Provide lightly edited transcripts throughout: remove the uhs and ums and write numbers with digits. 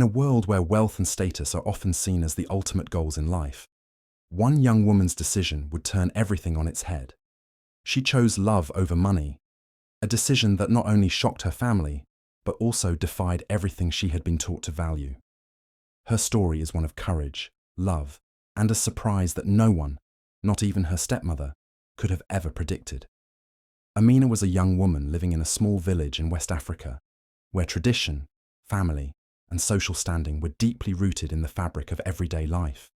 a world where wealth and status are often seen as the ultimate goals in life, one young woman's decision would turn everything on its head. She chose love over money, a decision that not only shocked her family, but also defied everything she had been taught to value. Her story is one of courage, love, and a surprise that no one, not even her stepmother, could have ever predicted. Amina was a young woman living in a small village in West Africa, where tradition, family, and social standing were deeply rooted in the fabric of everyday life.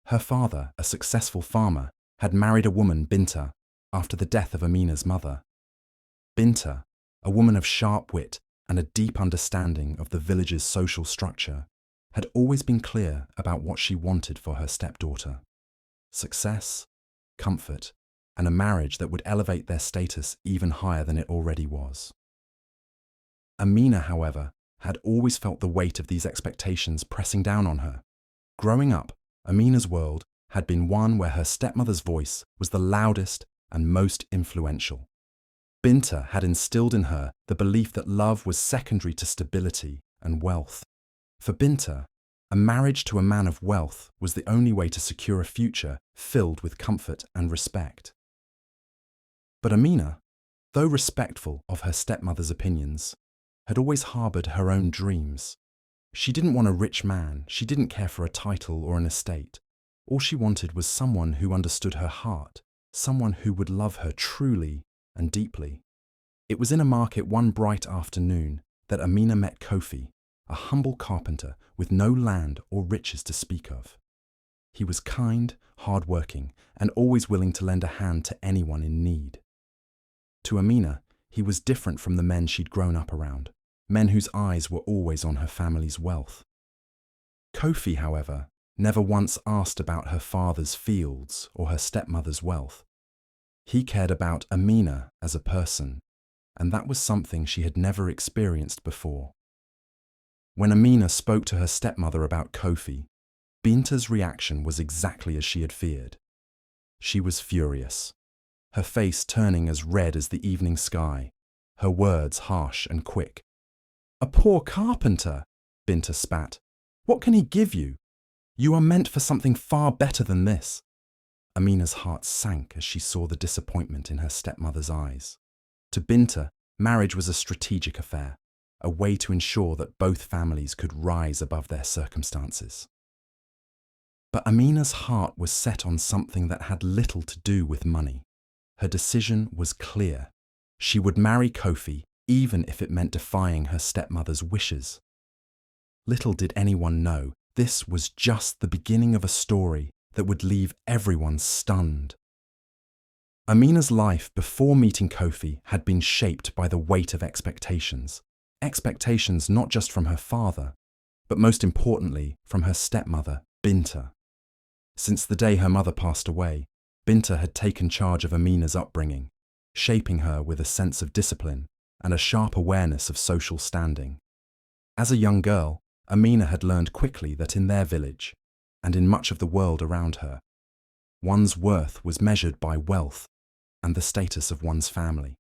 Her father, a successful farmer, had married a woman, Binta, after the death of Amina's mother. Binta, a woman of sharp wit and a deep understanding of the village's social structure, had always been clear about what she wanted for her stepdaughter: success, comfort, and a marriage that would elevate their status even higher than it already was. Amina, however, had always felt the weight of these expectations pressing down on her. Growing up, Amina's world had been one where her stepmother's voice was the loudest and most influential. Binta had instilled in her the belief that love was secondary to stability and wealth. For Binta, a marriage to a man of wealth was the only way to secure a future filled with comfort and respect. But Amina, though respectful of her stepmother's opinions, had always harbored her own dreams. She didn't want a rich man, she didn't care for a title or an estate. All she wanted was someone who understood her heart, someone who would love her truly and deeply. It was in a market one bright afternoon that Amina met Kofi, a humble carpenter with no land or riches to speak of. He was kind, hard-working, and always willing to lend a hand to anyone in need. To Amina, he was different from the men she'd grown up around, men whose eyes were always on her family's wealth. Kofi, however, never once asked about her father's fields or her stepmother's wealth. He cared about Amina as a person, and that was something she had never experienced before. When Amina spoke to her stepmother about Kofi, Binta's reaction was exactly as she had feared. She was furious, her face turning as red as the evening sky, her words harsh and quick. "A poor carpenter," Binta spat. "What can he give you? You are meant for something far better than this." Amina's heart sank as she saw the disappointment in her stepmother's eyes. To Binta, marriage was a strategic affair, a way to ensure that both families could rise above their circumstances. But Amina's heart was set on something that had little to do with money. Her decision was clear. She would marry Kofi even if it meant defying her stepmother's wishes. Little did anyone know, this was just the beginning of a story that would leave everyone stunned. Amina's life before meeting Kofi had been shaped by the weight of expectations. Expectations not just from her father, but most importantly from her stepmother, Binta. Since the day her mother passed away, Binta had taken charge of Amina's upbringing, shaping her with a sense of discipline and a sharp awareness of social standing. As a young girl, Amina had learned quickly that in their village, and in much of the world around her, one's worth was measured by wealth and the status of one's family.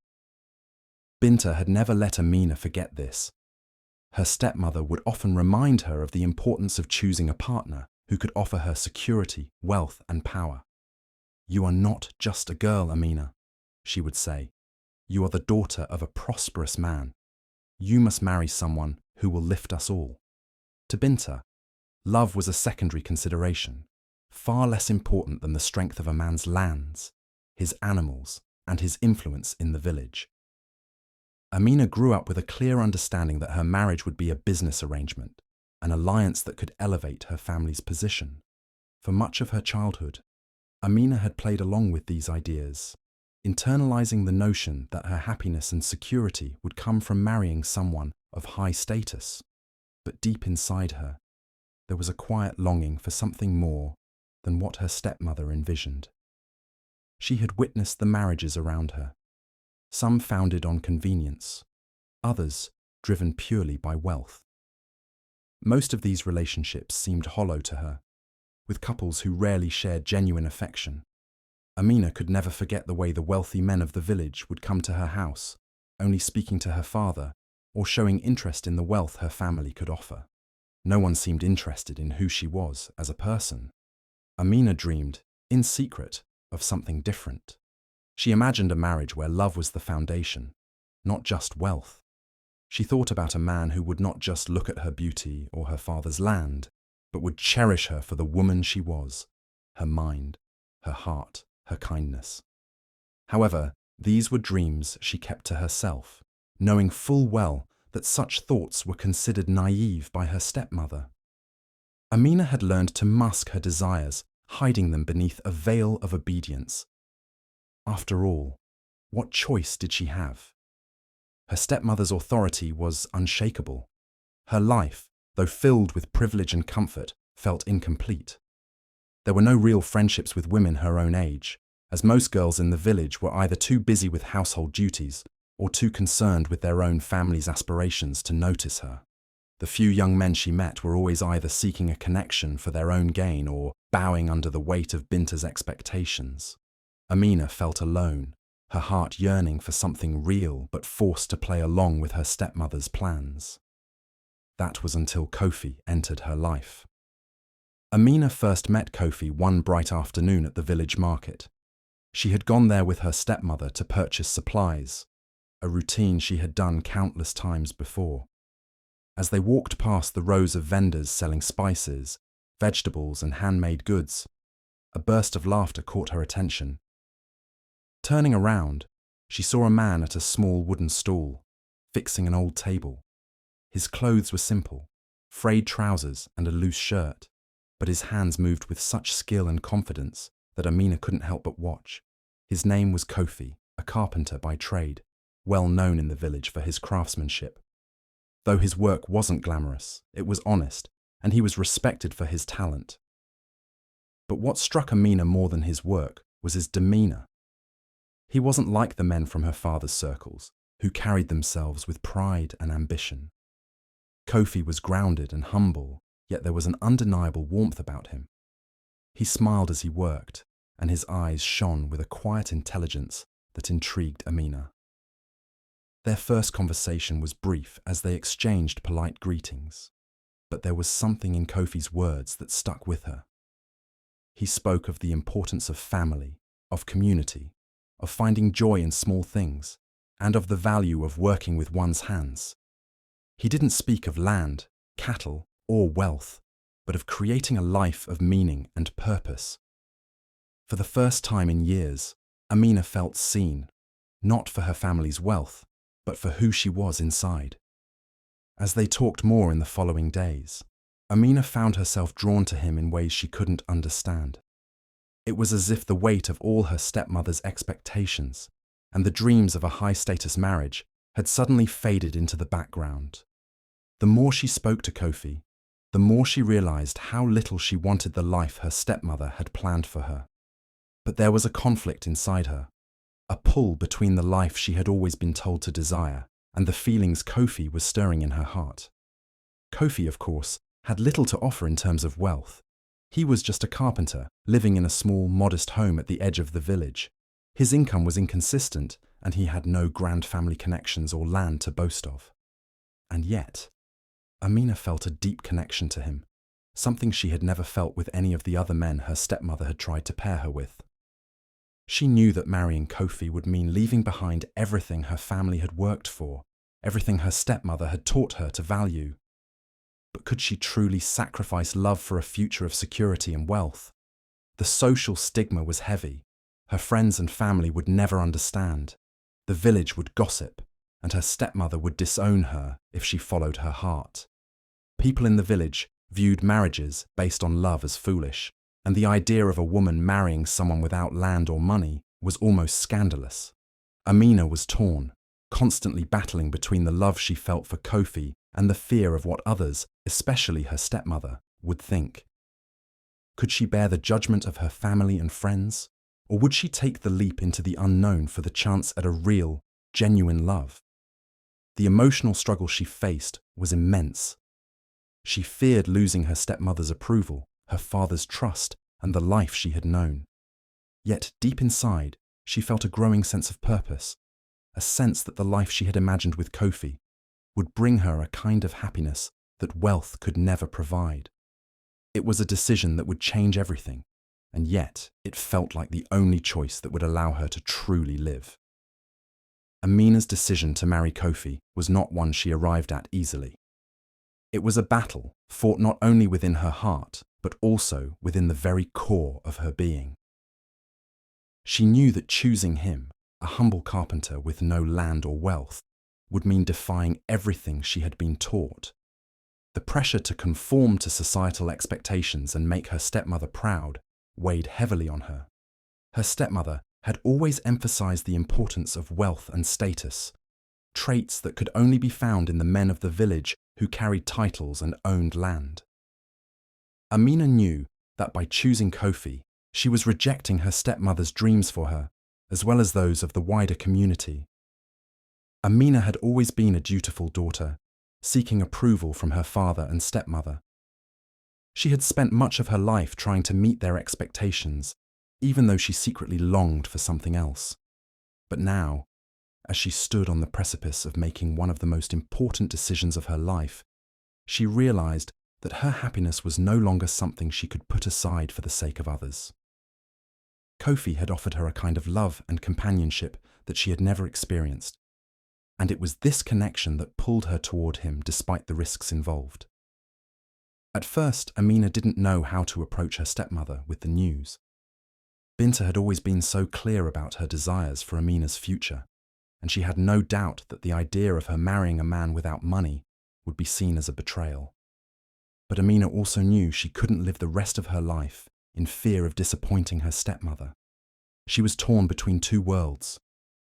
Binta had never let Amina forget this. Her stepmother would often remind her of the importance of choosing a partner who could offer her security, wealth, and power. "You are not just a girl, Amina," she would say. "You are the daughter of a prosperous man. You must marry someone who will lift us all." To Binta, love was a secondary consideration, far less important than the strength of a man's lands, his animals, and his influence in the village. Amina grew up with a clear understanding that her marriage would be a business arrangement, an alliance that could elevate her family's position. For much of her childhood, Amina had played along with these ideas, internalizing the notion that her happiness and security would come from marrying someone of high status. But deep inside her, there was a quiet longing for something more than what her stepmother envisioned. She had witnessed the marriages around her, some founded on convenience, others driven purely by wealth. Most of these relationships seemed hollow to her, with couples who rarely shared genuine affection. Amina could never forget the way the wealthy men of the village would come to her house, only speaking to her father or showing interest in the wealth her family could offer. No one seemed interested in who she was as a person. Amina dreamed, in secret, of something different. She imagined a marriage where love was the foundation, not just wealth. She thought about a man who would not just look at her beauty or her father's land, but would cherish her for the woman she was, her mind, her heart, her kindness. However, these were dreams she kept to herself, knowing full well that such thoughts were considered naive by her stepmother. Amina had learned to mask her desires, hiding them beneath a veil of obedience. After all, what choice did she have? Her stepmother's authority was unshakable. Her life, though filled with privilege and comfort, felt incomplete. There were no real friendships with women her own age, as most girls in the village were either too busy with household duties or too concerned with their own family's aspirations to notice her. The few young men she met were always either seeking a connection for their own gain or bowing under the weight of Binta's expectations. Amina felt alone, her heart yearning for something real but forced to play along with her stepmother's plans. That was until Kofi entered her life. Amina first met Kofi one bright afternoon at the village market. She had gone there with her stepmother to purchase supplies, a routine she had done countless times before. As they walked past the rows of vendors selling spices, vegetables, and handmade goods, a burst of laughter caught her attention. Turning around, she saw a man at a small wooden stool, fixing an old table. His clothes were simple, frayed trousers and a loose shirt, but his hands moved with such skill and confidence that Amina couldn't help but watch. His name was Kofi, a carpenter by trade, well known in the village for his craftsmanship. Though his work wasn't glamorous, it was honest, and he was respected for his talent. But what struck Amina more than his work was his demeanor. He wasn't like the men from her father's circles, who carried themselves with pride and ambition. Kofi was grounded and humble, yet there was an undeniable warmth about him. He smiled as he worked, and his eyes shone with a quiet intelligence that intrigued Amina. Their first conversation was brief as they exchanged polite greetings, but there was something in Kofi's words that stuck with her. He spoke of the importance of family, of community, of finding joy in small things, and of the value of working with one's hands. He didn't speak of land, cattle, or wealth, but of creating a life of meaning and purpose. For the first time in years, Amina felt seen, not for her family's wealth, but for who she was inside. As they talked more in the following days, Amina found herself drawn to him in ways she couldn't understand. It was as if the weight of all her stepmother's expectations and the dreams of a high-status marriage had suddenly faded into the background. The more she spoke to Kofi, the more she realized how little she wanted the life her stepmother had planned for her. But there was a conflict inside her, a pull between the life she had always been told to desire and the feelings Kofi was stirring in her heart. Kofi, of course, had little to offer in terms of wealth. He was just a carpenter, living in a small, modest home at the edge of the village. His income was inconsistent, and he had no grand family connections or land to boast of. And yet, Amina felt a deep connection to him, something she had never felt with any of the other men her stepmother had tried to pair her with. She knew that marrying Kofi would mean leaving behind everything her family had worked for, everything her stepmother had taught her to value. But could she truly sacrifice love for a future of security and wealth? The social stigma was heavy. Her friends and family would never understand. The village would gossip, and her stepmother would disown her if she followed her heart. People in the village viewed marriages based on love as foolish, and the idea of a woman marrying someone without land or money was almost scandalous. Amina was torn, constantly battling between the love she felt for Kofi and the fear of what others, especially her stepmother, would think. Could she bear the judgment of her family and friends, or would she take the leap into the unknown for the chance at a real, genuine love? The emotional struggle she faced was immense. She feared losing her stepmother's approval, her father's trust, and the life she had known. Yet deep inside, she felt a growing sense of purpose, a sense that the life she had imagined with Kofi would bring her a kind of happiness that wealth could never provide. It was a decision that would change everything, and yet it felt like the only choice that would allow her to truly live. Amina's decision to marry Kofi was not one she arrived at easily. It was a battle fought not only within her heart, but also within the very core of her being. She knew that choosing him, a humble carpenter with no land or wealth, would mean defying everything she had been taught. The pressure to conform to societal expectations and make her stepmother proud weighed heavily on her. Her stepmother had always emphasized the importance of wealth and status, traits that could only be found in the men of the village who carried titles and owned land. Amina knew that by choosing Kofi, she was rejecting her stepmother's dreams for her, as well as those of the wider community. Amina had always been a dutiful daughter, seeking approval from her father and stepmother. She had spent much of her life trying to meet their expectations, even though she secretly longed for something else. But now, as she stood on the precipice of making one of the most important decisions of her life, she realized that her happiness was no longer something she could put aside for the sake of others. Kofi had offered her a kind of love and companionship that she had never experienced, and it was this connection that pulled her toward him despite the risks involved. At first, Amina didn't know how to approach her stepmother with the news. Binta had always been so clear about her desires for Amina's future, and she had no doubt that the idea of her marrying a man without money would be seen as a betrayal. But Amina also knew she couldn't live the rest of her life in fear of disappointing her stepmother. She was torn between two worlds,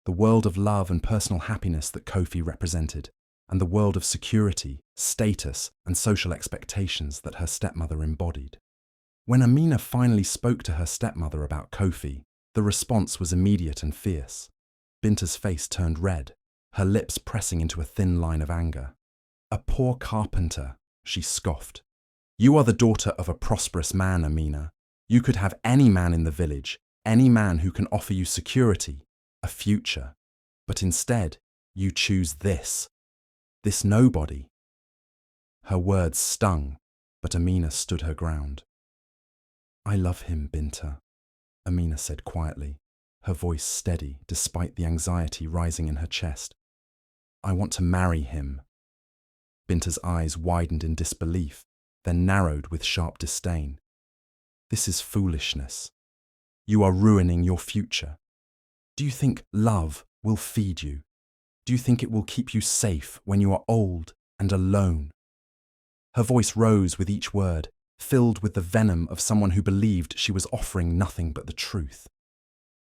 the world of love and personal happiness that Kofi represented, and the world of security, status, and social expectations that her stepmother embodied. When Amina finally spoke to her stepmother about Kofi, the response was immediate and fierce. Binta's face turned red, her lips pressing into a thin line of anger. "A poor carpenter," she scoffed. "You are the daughter of a prosperous man, Amina. You could have any man in the village, any man who can offer you security, a future. But instead, you choose this nobody." Her words stung, but Amina stood her ground. "I love him, Binta," Amina said quietly, her voice steady despite the anxiety rising in her chest. "I want to marry him." Binta's eyes widened in disbelief, then narrowed with sharp disdain. "This is foolishness. You are ruining your future. Do you think love will feed you? Do you think it will keep you safe when you are old and alone?" Her voice rose with each word, filled with the venom of someone who believed she was offering nothing but the truth.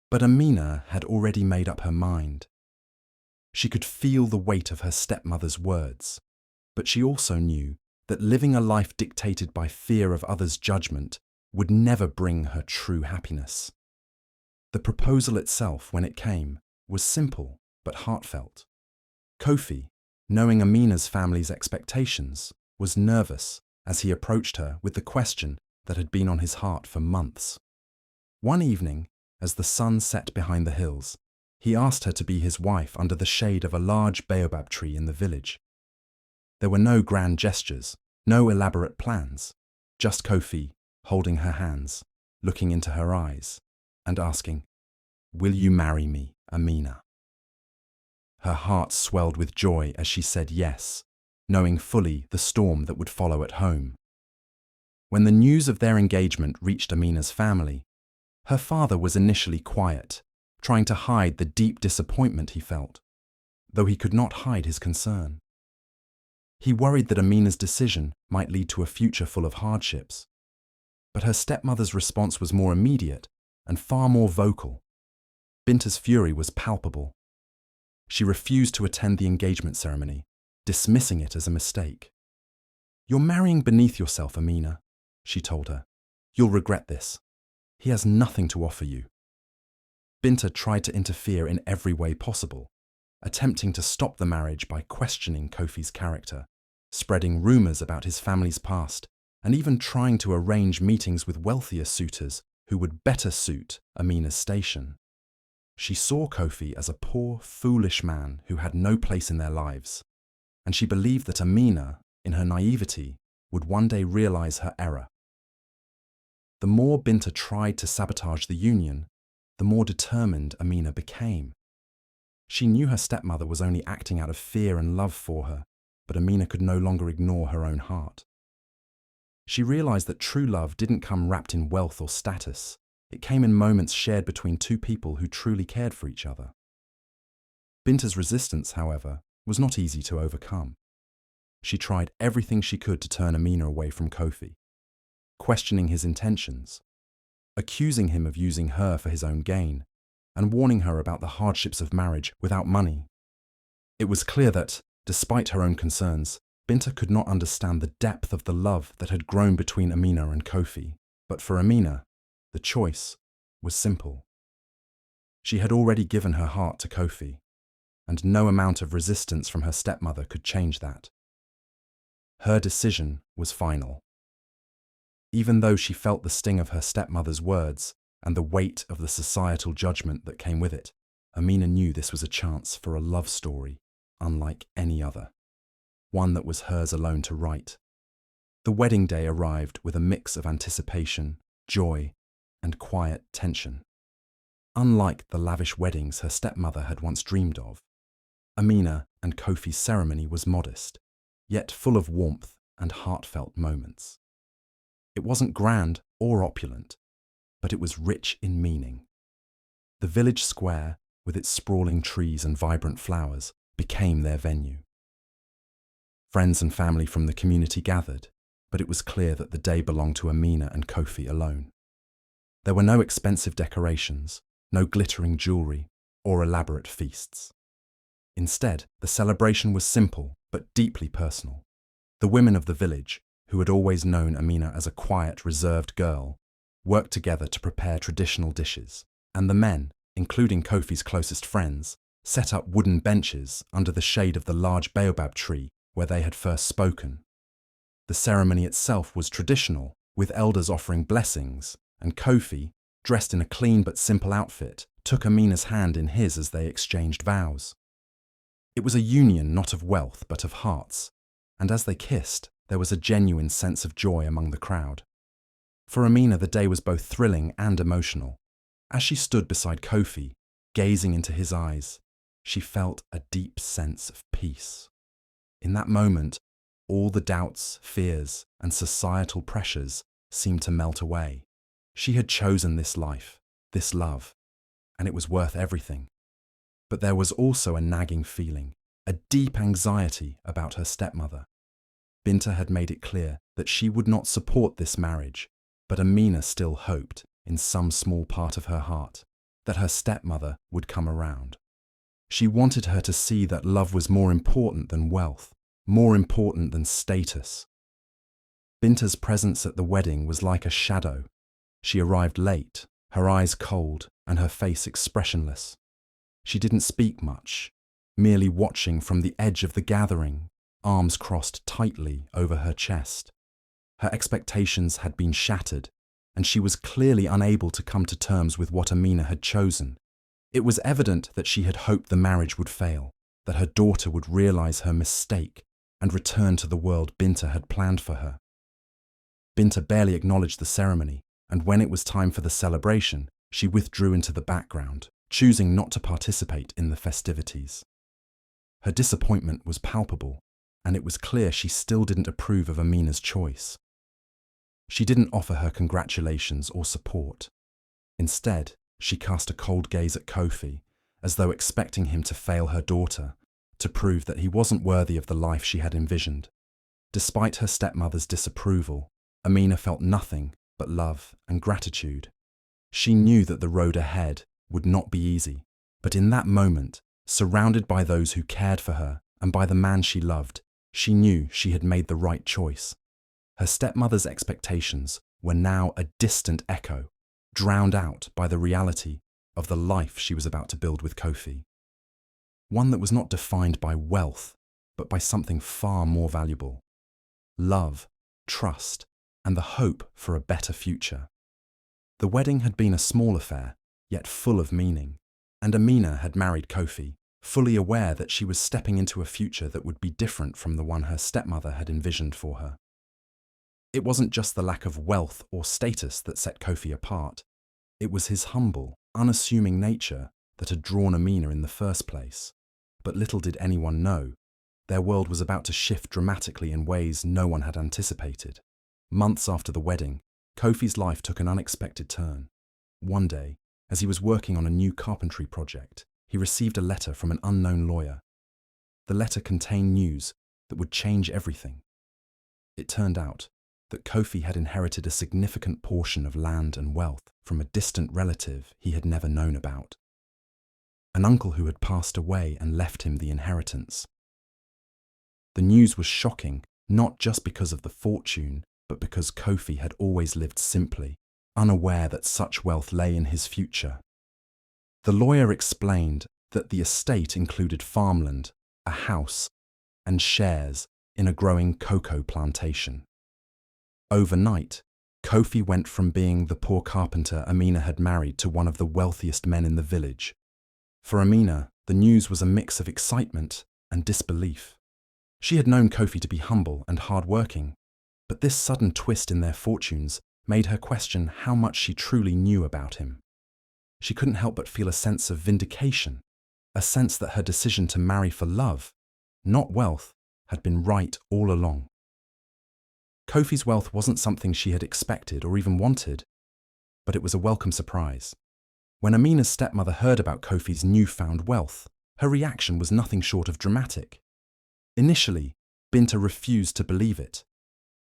But Amina had already made up her mind. She could feel the weight of her stepmother's words, but she also knew that living a life dictated by fear of others' judgment would never bring her true happiness. The proposal itself, when it came, was simple but heartfelt. Kofi, knowing Amina's family's expectations, was nervous as he approached her with the question that had been on his heart for months. One evening, as the sun set behind the hills, he asked her to be his wife under the shade of a large baobab tree in the village. There were no grand gestures, no elaborate plans, just Kofi holding her hands, looking into her eyes, and asking, "Will you marry me, Amina?" Her heart swelled with joy as she said yes, knowing fully the storm that would follow at home. When the news of their engagement reached Amina's family, her father was initially quiet, trying to hide the deep disappointment he felt, though he could not hide his concern. He worried that Amina's decision might lead to a future full of hardships. But her stepmother's response was more immediate and far more vocal. Binta's fury was palpable. She refused to attend the engagement ceremony, dismissing it as a mistake. "You're marrying beneath yourself, Amina," she told her. "You'll regret this. He has nothing to offer you." Binta tried to interfere in every way possible, attempting to stop the marriage by questioning Kofi's character, spreading rumors about his family's past, and even trying to arrange meetings with wealthier suitors who would better suit Amina's station. She saw Kofi as a poor, foolish man who had no place in their lives, and she believed that Amina, in her naivety, would one day realize her error. The more Binta tried to sabotage the union, the more determined Amina became. She knew her stepmother was only acting out of fear and love for her, but Amina could no longer ignore her own heart. She realized that true love didn't come wrapped in wealth or status. It came in moments shared between two people who truly cared for each other. Binta's resistance, however, was not easy to overcome. She tried everything she could to turn Amina away from Kofi, questioning his intentions, accusing him of using her for his own gain, and warning her about the hardships of marriage without money. It was clear that, despite her own concerns, Binta could not understand the depth of the love that had grown between Amina and Kofi. But for Amina, the choice was simple. She had already given her heart to Kofi, and no amount of resistance from her stepmother could change that. Her decision was final. Even though she felt the sting of her stepmother's words and the weight of the societal judgment that came with it, Amina knew this was a chance for a love story unlike any other, one that was hers alone to write. The wedding day arrived with a mix of anticipation, joy, and quiet tension. Unlike the lavish weddings her stepmother had once dreamed of, Amina and Kofi's ceremony was modest, yet full of warmth and heartfelt moments. It wasn't grand or opulent, but it was rich in meaning. The village square, with its sprawling trees and vibrant flowers, became their venue. Friends and family from the community gathered, but it was clear that the day belonged to Amina and Kofi alone. There were no expensive decorations, no glittering jewelry, or elaborate feasts. Instead, the celebration was simple but deeply personal. The women of the village, who had always known Amina as a quiet, reserved girl, worked together to prepare traditional dishes, and the men, including Kofi's closest friends, set up wooden benches under the shade of the large baobab tree where they had first spoken. The ceremony itself was traditional, with elders offering blessings, and Kofi, dressed in a clean but simple outfit, took Amina's hand in his as they exchanged vows. It was a union not of wealth but of hearts, and as they kissed, there was a genuine sense of joy among the crowd. For Amina, the day was both thrilling and emotional. As she stood beside Kofi, gazing into his eyes, she felt a deep sense of peace. In that moment, all the doubts, fears, and societal pressures seemed to melt away. She had chosen this life, this love, and it was worth everything. But there was also a nagging feeling, a deep anxiety about her stepmother. Binta had made it clear that she would not support this marriage, but Amina still hoped, in some small part of her heart, that her stepmother would come around. She wanted her to see that love was more important than wealth, more important than status. Binta's presence at the wedding was like a shadow. She arrived late, her eyes cold and her face expressionless. She didn't speak much, merely watching from the edge of the gathering, arms crossed tightly over her chest. Her expectations had been shattered, and she was clearly unable to come to terms with what Amina had chosen. It was evident that she had hoped the marriage would fail, that her daughter would realize her mistake and return to the world Binta had planned for her. Binta barely acknowledged the ceremony, and when it was time for the celebration, she withdrew into the background, choosing not to participate in the festivities. Her disappointment was palpable, and it was clear she still didn't approve of Amina's choice. She didn't offer her congratulations or support. Instead, she cast a cold gaze at Kofi, as though expecting him to fail her daughter, to prove that he wasn't worthy of the life she had envisioned. Despite her stepmother's disapproval, Amina felt nothing but love and gratitude. She knew that the road ahead would not be easy, but in that moment, surrounded by those who cared for her and by the man she loved, she knew she had made the right choice. Her stepmother's expectations were now a distant echo, drowned out by the reality of the life she was about to build with Kofi. One that was not defined by wealth, but by something far more valuable: love, trust, and the hope for a better future. The wedding had been a small affair, yet full of meaning, and Amina had married Kofi, fully aware that she was stepping into a future that would be different from the one her stepmother had envisioned for her. It wasn't just the lack of wealth or status that set Kofi apart. It was his humble, unassuming nature that had drawn Amina in the first place. But little did anyone know, their world was about to shift dramatically in ways no one had anticipated. Months after the wedding, Kofi's life took an unexpected turn. One day, as he was working on a new carpentry project, he received a letter from an unknown lawyer. The letter contained news that would change everything. It turned out that Kofi had inherited a significant portion of land and wealth from a distant relative he had never known about. An uncle who had passed away and left him the inheritance. The news was shocking, not just because of the fortune, but because Kofi had always lived simply, unaware that such wealth lay in his future. The lawyer explained that the estate included farmland, a house, and shares in a growing cocoa plantation. Overnight, Kofi went from being the poor carpenter Amina had married to one of the wealthiest men in the village. For Amina, the news was a mix of excitement and disbelief. She had known Kofi to be humble and hard-working, but this sudden twist in their fortunes made her question how much she truly knew about him. She couldn't help but feel a sense of vindication, a sense that her decision to marry for love, not wealth, had been right all along. Kofi's wealth wasn't something she had expected or even wanted, but it was a welcome surprise. When Amina's stepmother heard about Kofi's newfound wealth, her reaction was nothing short of dramatic. Initially, Binta refused to believe it.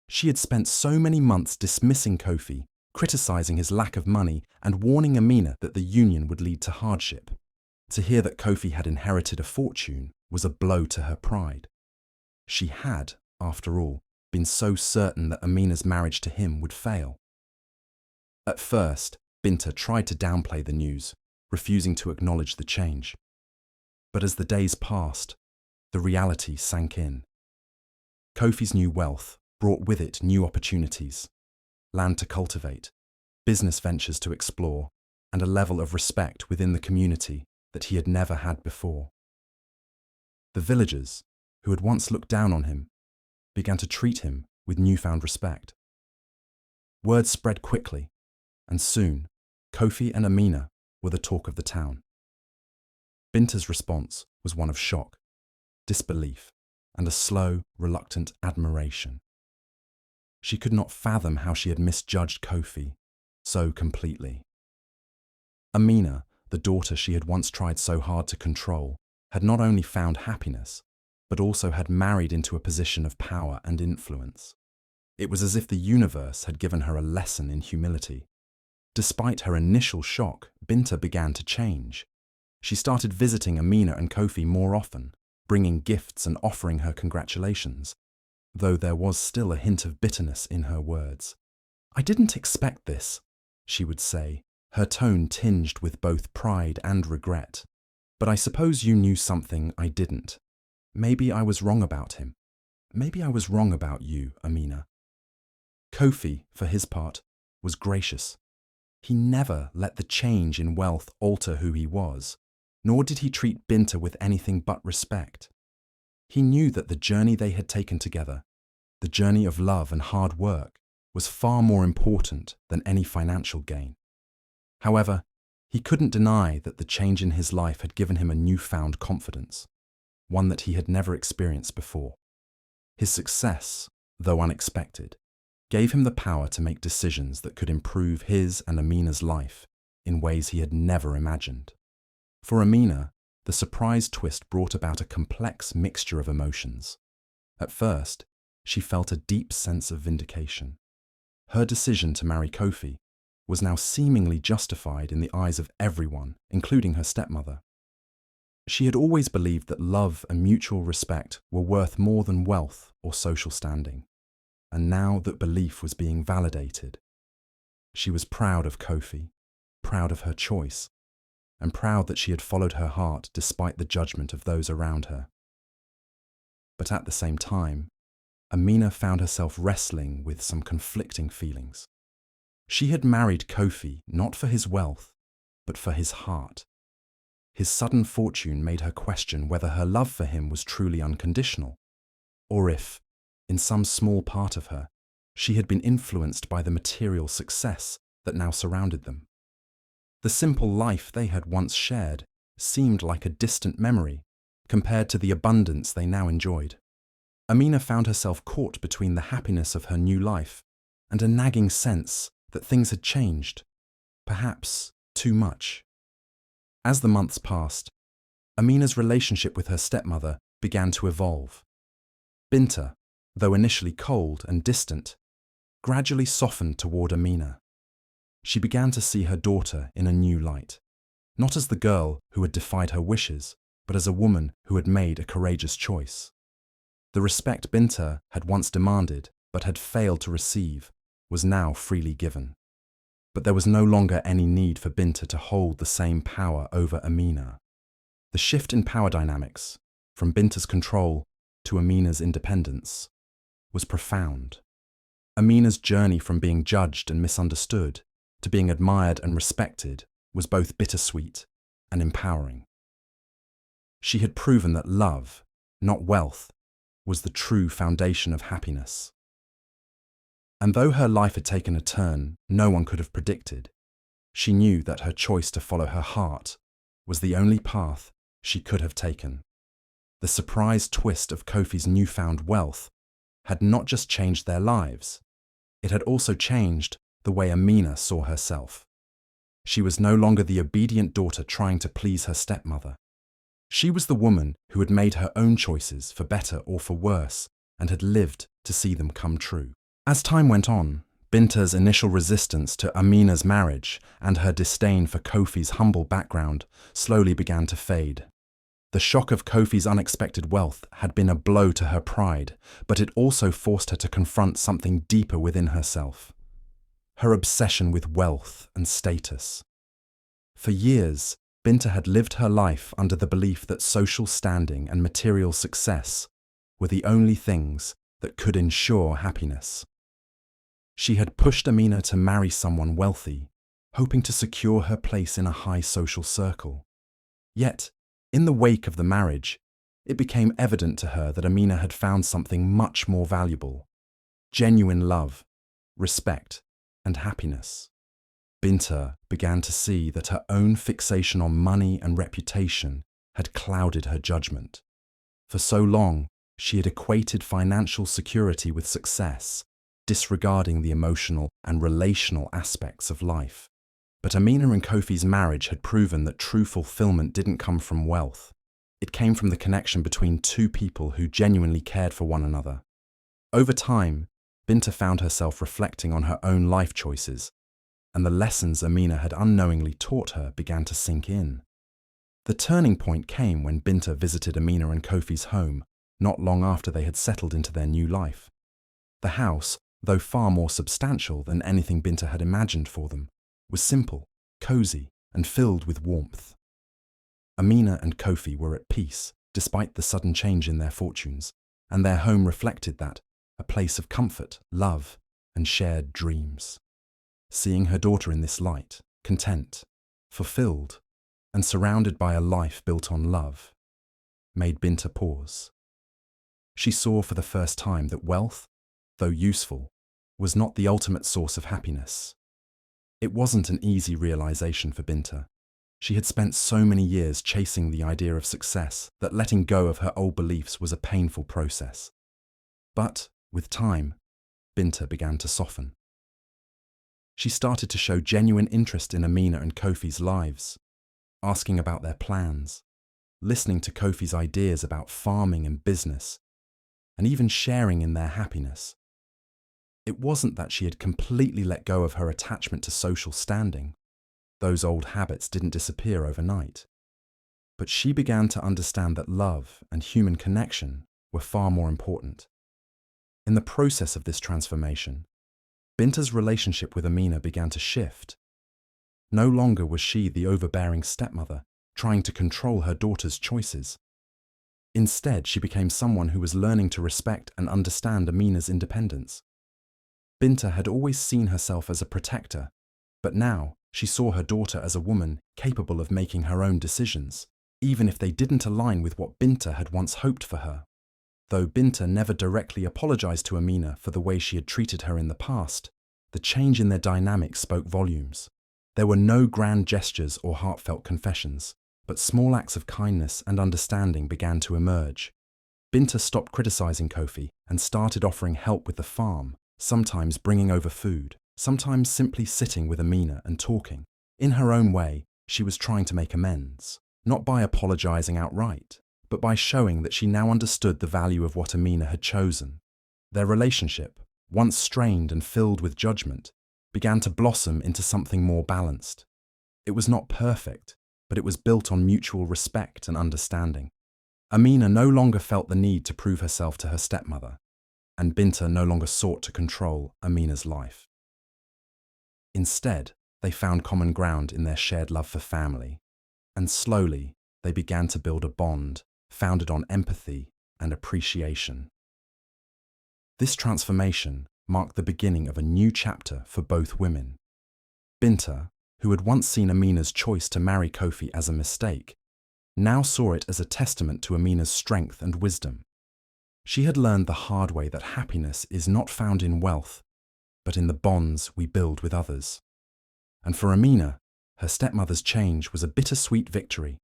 She had spent so many months dismissing Kofi, criticizing his lack of money, and warning Amina that the union would lead to hardship. To hear that Kofi had inherited a fortune was a blow to her pride. She had, after all, been so certain that Amina's marriage to him would fail. At first, Binta tried to downplay the news, refusing to acknowledge the change. But as the days passed, the reality sank in. Kofi's new wealth brought with it new opportunities, land to cultivate, business ventures to explore, and a level of respect within the community that he had never had before. The villagers, who had once looked down on him, began to treat him with newfound respect. Word spread quickly, and soon, Kofi and Amina were the talk of the town. Binta's response was one of shock, disbelief, and a slow, reluctant admiration. She could not fathom how she had misjudged Kofi so completely. Amina, the daughter she had once tried so hard to control, had not only found happiness, but also had married into a position of power and influence. It was as if the universe had given her a lesson in humility. Despite her initial shock, Binta began to change. She started visiting Amina and Kofi more often, bringing gifts and offering her congratulations, though there was still a hint of bitterness in her words. "I didn't expect this," she would say, her tone tinged with both pride and regret. "But I suppose you knew something I didn't. Maybe I was wrong about him. Maybe I was wrong about you, Amina." Kofi, for his part, was gracious. He never let the change in wealth alter who he was, nor did he treat Binta with anything but respect. He knew that the journey they had taken together, the journey of love and hard work, was far more important than any financial gain. However, he couldn't deny that the change in his life had given him a newfound confidence, one that he had never experienced before. His success, though unexpected, gave him the power to make decisions that could improve his and Amina's life in ways he had never imagined. For Amina, the surprise twist brought about a complex mixture of emotions. At first, she felt a deep sense of vindication. Her decision to marry Kofi was now seemingly justified in the eyes of everyone, including her stepmother. She had always believed that love and mutual respect were worth more than wealth or social standing, and now that belief was being validated. She was proud of Kofi, proud of her choice, and proud that she had followed her heart despite the judgment of those around her. But at the same time, Amina found herself wrestling with some conflicting feelings. She had married Kofi not for his wealth, but for his heart. his sudden fortune made her question whether her love for him was truly unconditional, or if, in some small part of her, she had been influenced by the material success that now surrounded them. The simple life they had once shared seemed like a distant memory compared to the abundance they now enjoyed. Amina found herself caught between the happiness of her new life and a nagging sense that things had changed, perhaps too much. As the months passed, Amina's relationship with her stepmother began to evolve. Binta, though initially cold and distant, gradually softened toward Amina. She began to see her daughter in a new light, not as the girl who had defied her wishes, but as a woman who had made a courageous choice. The respect Binta had once demanded but had failed to receive was now freely given. But there was no longer any need for Binta to hold the same power over Amina. The shift in power dynamics, from Binta's control to Amina's independence, was profound. Amina's journey from being judged and misunderstood to being admired and respected was both bittersweet and empowering. She had proven that love, not wealth, was the true foundation of happiness. And though her life had taken a turn no one could have predicted, she knew that her choice to follow her heart was the only path she could have taken. The surprise twist of Kofi's newfound wealth had not just changed their lives, it had also changed the way Amina saw herself. She was no longer the obedient daughter trying to please her stepmother. She was the woman who had made her own choices for better or for worse and had lived to see them come true. As time went on, Binta's initial resistance to Amina's marriage and her disdain for Kofi's humble background slowly began to fade. The shock of Kofi's unexpected wealth had been a blow to her pride, but it also forced her to confront something deeper within herself: her obsession with wealth and status. For years, Binta had lived her life under the belief that social standing and material success were the only things that could ensure happiness. She had pushed Amina to marry someone wealthy, hoping to secure her place in a high social circle. Yet, in the wake of the marriage, it became evident to her that Amina had found something much more valuable: genuine love, respect, and happiness. Binta began to see that her own fixation on money and reputation had clouded her judgment. For so long, she had equated financial security with success, disregarding the emotional and relational aspects of life. But Amina and Kofi's marriage had proven that true fulfillment didn't come from wealth. It came from the connection between two people who genuinely cared for one another. Over time, Binta found herself reflecting on her own life choices, and the lessons Amina had unknowingly taught her began to sink in. The turning point came when Binta visited Amina and Kofi's home, not long after they had settled into their new life. The house, though far more substantial than anything Binta had imagined for them, was simple, cozy, and filled with warmth. Amina and Kofi were at peace, despite the sudden change in their fortunes, and their home reflected that, a place of comfort, love, and shared dreams. Seeing her daughter in this light, content, fulfilled, and surrounded by a life built on love, made Binta pause. She saw for the first time that wealth, though useful, was not the ultimate source of happiness. It wasn't an easy realization for Binta. She had spent so many years chasing the idea of success that letting go of her old beliefs was a painful process. But, with time, Binta began to soften. She started to show genuine interest in Amina and Kofi's lives, asking about their plans, listening to Kofi's ideas about farming and business, and even sharing in their happiness. It wasn't that she had completely let go of her attachment to social standing. Those old habits didn't disappear overnight. But she began to understand that love and human connection were far more important. In the process of this transformation, Binta's relationship with Amina began to shift. No longer was she the overbearing stepmother trying to control her daughter's choices. Instead, she became someone who was learning to respect and understand Amina's independence. Binta had always seen herself as a protector, but now She saw her daughter as a woman capable of making her own decisions, even if they didn't align with what Binta had once hoped for her. Though Binta never directly apologized to Amina for the way she had treated her in the past, the change in their dynamic spoke volumes. There were no grand gestures or heartfelt confessions, but small acts of kindness and understanding began to emerge. Binta stopped criticizing Kofi and started offering help with the farm, sometimes bringing over food, sometimes simply sitting with Amina and talking. In her own way, she was trying to make amends, not by apologizing outright, but by showing that she now understood the value of what Amina had chosen. Their relationship, once strained and filled with judgment, began to blossom into something more balanced. It was not perfect, but it was built on mutual respect and understanding. Amina no longer felt the need to prove herself to her stepmother, and Binta no longer sought to control Amina's life. Instead, they found common ground in their shared love for family, and slowly they began to build a bond founded on empathy and appreciation. This transformation marked the beginning of a new chapter for both women. Binta, who had once seen Amina's choice to marry Kofi as a mistake, now saw it as a testament to Amina's strength and wisdom. She had learned the hard way that happiness is not found in wealth, but in the bonds we build with others. And for Amina, her stepmother's change was a bittersweet victory.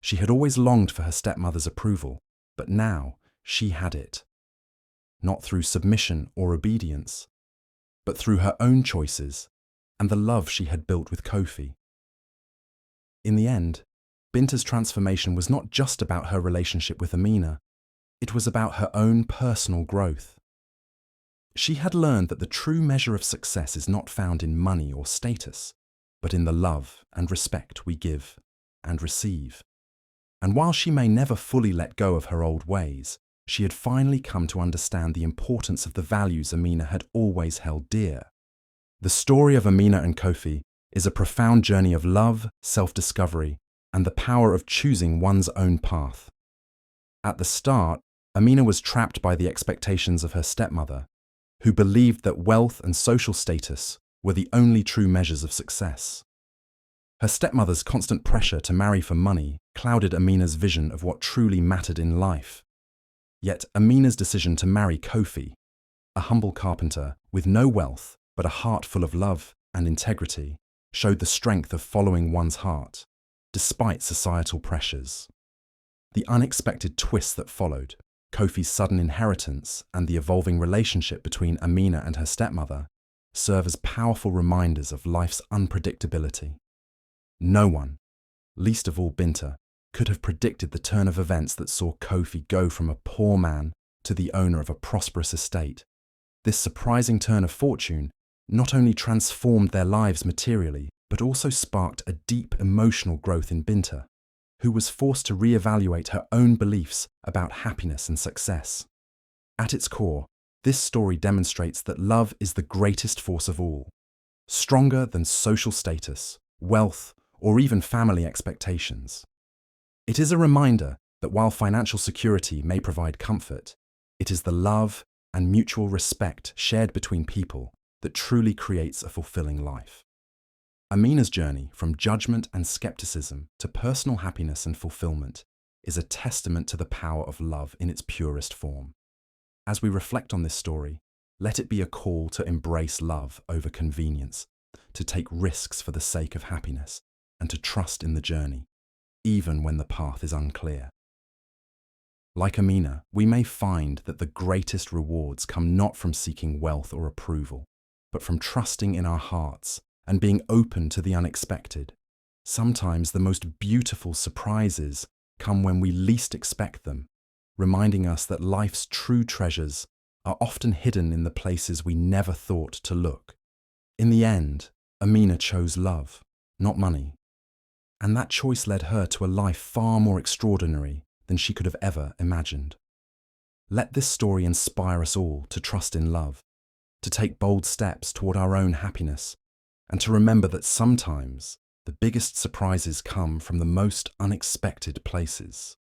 She had always longed for her stepmother's approval, but now she had it. Not through submission or obedience, but through her own choices and the love she had built with Kofi. In the end, Binta's transformation was not just about her relationship with Amina, it was about her own personal growth. She had learned that the true measure of success is not found in money or status, but in the love and respect we give and receive. And while she may never fully let go of her old ways, she had finally come to understand the importance of the values Amina had always held dear. The story of Amina and Kofi is a profound journey of love, self-discovery, and the power of choosing one's own path. At the start, Amina was trapped by the expectations of her stepmother, who believed that wealth and social status were the only true measures of success. Her stepmother's constant pressure to marry for money clouded Amina's vision of what truly mattered in life. Yet Amina's decision to marry Kofi, a humble carpenter with no wealth but a heart full of love and integrity, showed the strength of following one's heart, despite societal pressures. The unexpected twist that followed, Kofi's sudden inheritance and the evolving relationship between Amina and her stepmother, serve as powerful reminders of life's unpredictability. No one, least of all Binta, could have predicted the turn of events that saw Kofi go from a poor man to the owner of a prosperous estate. This surprising turn of fortune not only transformed their lives materially, but also sparked a deep emotional growth in Binta, who was forced to reevaluate her own beliefs about happiness and success. At its core, this story demonstrates that love is the greatest force of all, stronger than social status, wealth, or even family expectations. It is a reminder that while financial security may provide comfort, it is the love and mutual respect shared between people that truly creates a fulfilling life. Amina's journey from judgment and skepticism to personal happiness and fulfillment is a testament to the power of love in its purest form. As we reflect on this story, let it be a call to embrace love over convenience, to take risks for the sake of happiness, and to trust in the journey, even when the path is unclear. Like Amina, we may find that the greatest rewards come not from seeking wealth or approval, but from trusting in our hearts and being open to the unexpected. Sometimes the most beautiful surprises come when we least expect them, reminding us that life's true treasures are often hidden in the places we never thought to look. In the end, Amina chose love, not money, and that choice led her to a life far more extraordinary than she could have ever imagined. Let this story inspire us all to trust in love, to take bold steps toward our own happiness, and to remember that sometimes the biggest surprises come from the most unexpected places.